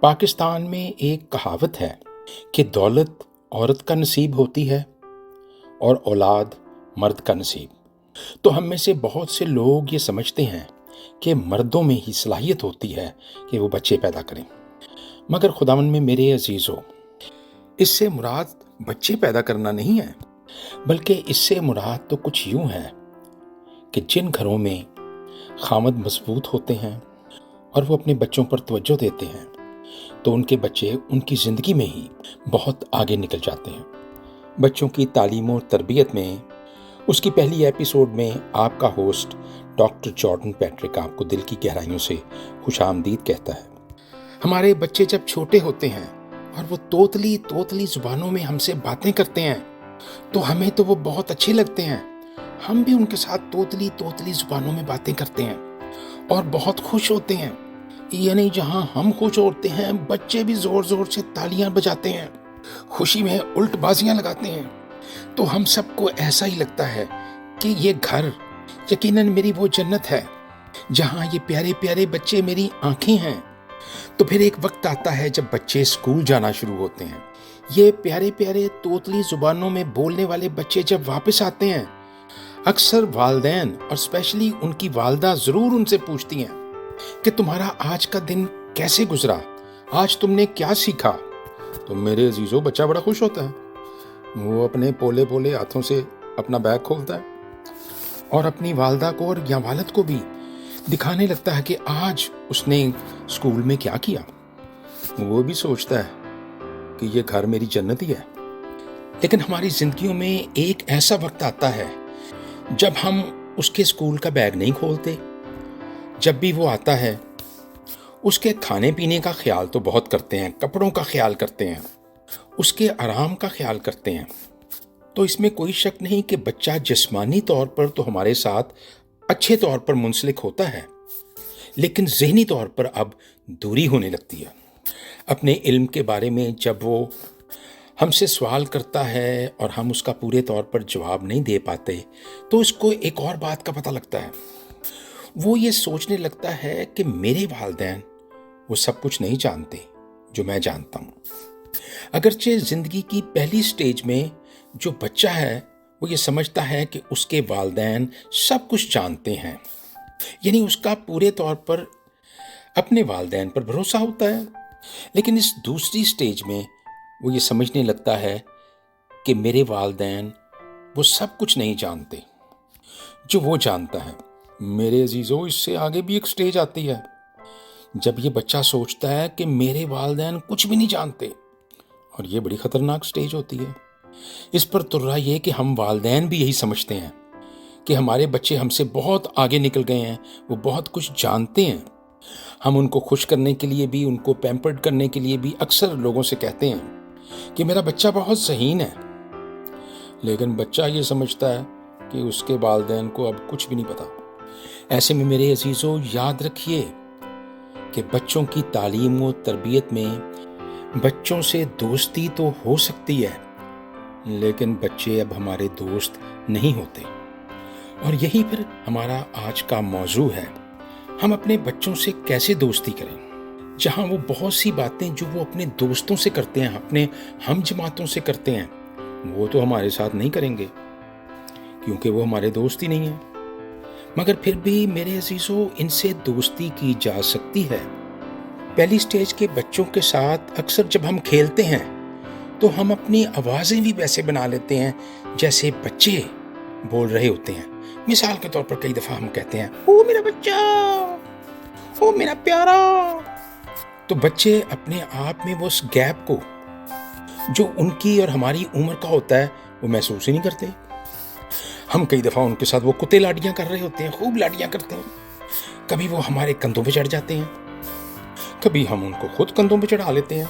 पाकिस्तान में एक कहावत है कि दौलत औरत का नसीब होती है और औलाद मर्द का नसीब। तो हम में से बहुत से लोग ये समझते हैं कि मर्दों में ही सलाहियत होती है कि वो बच्चे पैदा करें, मगर खुदावंद में मेरे अजीज़ों, इससे मुराद बच्चे पैदा करना नहीं है, बल्कि इससे मुराद तो कुछ यूं है कि जिन घरों में खामद मजबूत होते हैं और वो अपने बच्चों पर तवज्जो देते हैं तो उनके बच्चे उनकी ज़िंदगी में ही बहुत आगे निकल जाते हैं। बच्चों की तालीम और तरबियत में उसकी पहली एपिसोड में आपका होस्ट डॉक्टर जॉर्डन पैट्रिक आपको दिल की गहराइयों से खुशामदीद कहता है। हमारे बच्चे जब छोटे होते हैं और वो तोतली तोतली ज़ुबानों में हमसे बातें करते हैं तो हमें तो वो बहुत अच्छे लगते हैं। हम भी उनके साथ तोतली तोतली ज़ुबानों में बातें करते हैं और बहुत खुश होते हैं। यानी जहां हम खुश होते हैं, बच्चे भी जोर जोर से तालियां बजाते हैं, खुशी में उल्टबाजियां लगाते हैं। तो हम सबको ऐसा ही लगता है कि ये घर यकीनन मेरी वो जन्नत है जहां ये प्यारे प्यारे बच्चे मेरी आंखें हैं। तो फिर एक वक्त आता है जब बच्चे स्कूल जाना शुरू होते हैं। ये प्यारे प्यारे तोतली जुबानों में बोलने वाले बच्चे जब वापस आते हैं, अक्सर वालिदैन और स्पेशली उनकी वालदा जरूर उनसे पूछती हैं कि तुम्हारा आज का दिन कैसे गुजरा, आज तुमने क्या सीखा। तो मेरे अजीजों, बच्चा बड़ा खुश होता है। वो अपने पोले पोले हाथों से अपना बैग खोलता है और अपनी वालदा को और या वालिद को भी दिखाने लगता है कि आज उसने स्कूल में क्या किया। वो भी सोचता है कि ये घर मेरी जन्नत ही है। लेकिन हमारी जिंदगियों में एक ऐसा वक्त आता है जब हम उसके स्कूल का बैग नहीं खोलते। जब भी वो आता है उसके खाने पीने का ख्याल तो बहुत करते हैं, कपड़ों का ख्याल करते हैं, उसके आराम का ख्याल करते हैं। तो इसमें कोई शक नहीं कि बच्चा जिस्मानी तौर पर तो हमारे साथ अच्छे तौर पर मुंसलिक होता है, लेकिन ज़हनी तौर पर अब दूरी होने लगती है। अपने इल्म के बारे में जब वो हमसे सवाल करता है और हम उसका पूरे तौर पर जवाब नहीं दे पाते तो उसको एक और बात का पता लगता है। वो ये सोचने लगता है कि मेरे वालिदैन वो सब कुछ नहीं जानते जो मैं जानता हूँ। अगरचे ज़िंदगी की पहली स्टेज में जो बच्चा है वो ये समझता है कि उसके वालिदैन सब कुछ जानते हैं, यानी उसका पूरे तौर पर अपने वालिदैन पर भरोसा होता है। लेकिन इस दूसरी स्टेज में वो ये समझने लगता है कि मेरे वालिदैन वो सब कुछ नहीं जानते जो वो जानता है। मेरे अजीज़ों, इससे आगे भी एक स्टेज आती है जब ये बच्चा सोचता है कि मेरे वालिदैन कुछ भी नहीं जानते, और ये बड़ी ख़तरनाक स्टेज होती है। इस पर तुर्रा ये कि हम वालिदैन भी यही समझते हैं कि हमारे बच्चे हमसे बहुत आगे निकल गए हैं, वो बहुत कुछ जानते हैं। हम उनको खुश करने के लिए भी, उनको पैम्पर्ड करने के लिए भी अक्सर लोगों से कहते हैं कि मेरा बच्चा बहुत ज़हीन है। लेकिन बच्चा ये समझता है कि उसके वालिदैन को अब कुछ भी नहीं पता। ऐसे में मेरे अजीज़ों, याद रखिए कि बच्चों की तालीम और तरबियत में बच्चों से दोस्ती तो हो सकती है, लेकिन बच्चे अब हमारे दोस्त नहीं होते। और यही फिर हमारा आज का मौजू है। हम अपने बच्चों से कैसे दोस्ती करें, जहां वो बहुत सी बातें जो वो अपने दोस्तों से करते हैं, अपने हम जमातों से करते हैं, वो तो हमारे साथ नहीं करेंगे क्योंकि वो हमारे दोस्त ही नहीं हैं। मगर फिर भी मेरे अजीज़ों, इनसे दोस्ती की जा सकती है। पहली स्टेज के बच्चों के साथ अक्सर जब हम खेलते हैं तो हम अपनी आवाज़ें भी वैसे बना लेते हैं जैसे बच्चे बोल रहे होते हैं। मिसाल के तौर पर कई दफ़ा हम कहते हैं, ओ मेरा बच्चा, ओ मेरा प्यारा। तो बच्चे अपने आप में वो उस गैप को जो उनकी और हमारी उम्र का होता है वो महसूस ही नहीं करते। हम कई दफ़ा उनके साथ वो कुत्ते लाडियां कर रहे होते हैं, खूब लाडियां करते हैं। कभी वो हमारे कंधों पे चढ़ जाते हैं, कभी हम उनको खुद कंधों पे चढ़ा लेते हैं।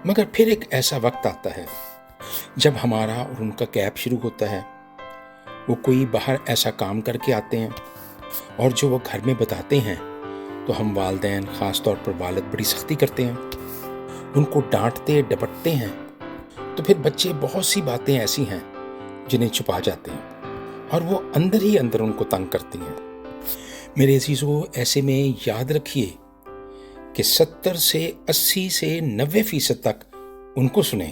मगर फिर एक ऐसा वक्त आता है जब हमारा और उनका गैप शुरू होता है। वो कोई बाहर ऐसा काम करके आते हैं और जो वो घर में बताते हैं तो हम वालिदैन, ख़ास तौर पर वालिद, बड़ी सख्ती करते हैं, उनको डांटते डपटते हैं। तो फिर बच्चे बहुत सी बातें ऐसी हैं जिन्हें छुपा जाते हैं और वो अंदर ही अंदर उनको तंग करती हैं। मेरे अजीज़ों, ऐसे में याद रखिए کہ 70 سے 80 سے 90% تک ان کو سنیں،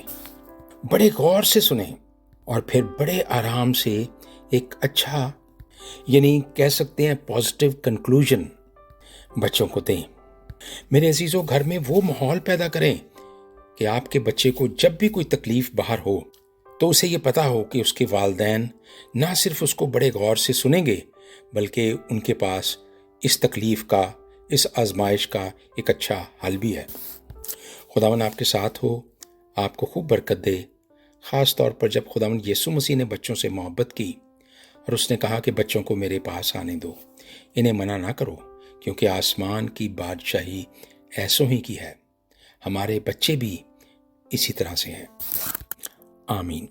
بڑے غور سے سنیں، اور پھر بڑے آرام سے ایک اچھا، یعنی کہہ سکتے ہیں پازیٹیو کنکلوژن بچوں کو دیں۔ میرے عزیزوں، گھر میں وہ ماحول پیدا کریں کہ آپ کے بچے کو جب بھی کوئی تکلیف باہر ہو تو اسے یہ پتا ہو کہ اس کے والدین نہ صرف اس کو بڑے غور سے سنیں گے، بلکہ ان کے پاس اس تکلیف کا، اس آزمائش کا ایک اچھا حل بھی ہے۔ خداوند آپ کے ساتھ ہو، آپ کو خوب برکت دے، خاص طور پر جب خداوند یسوع مسیح نے بچوں سے محبت کی اور اس نے کہا کہ بچوں کو میرے پاس آنے دو، انہیں منع نہ کرو، کیونکہ آسمان کی بادشاہی ایسوں ہی کی ہے۔ ہمارے بچے بھی اسی طرح سے ہیں۔ آمین۔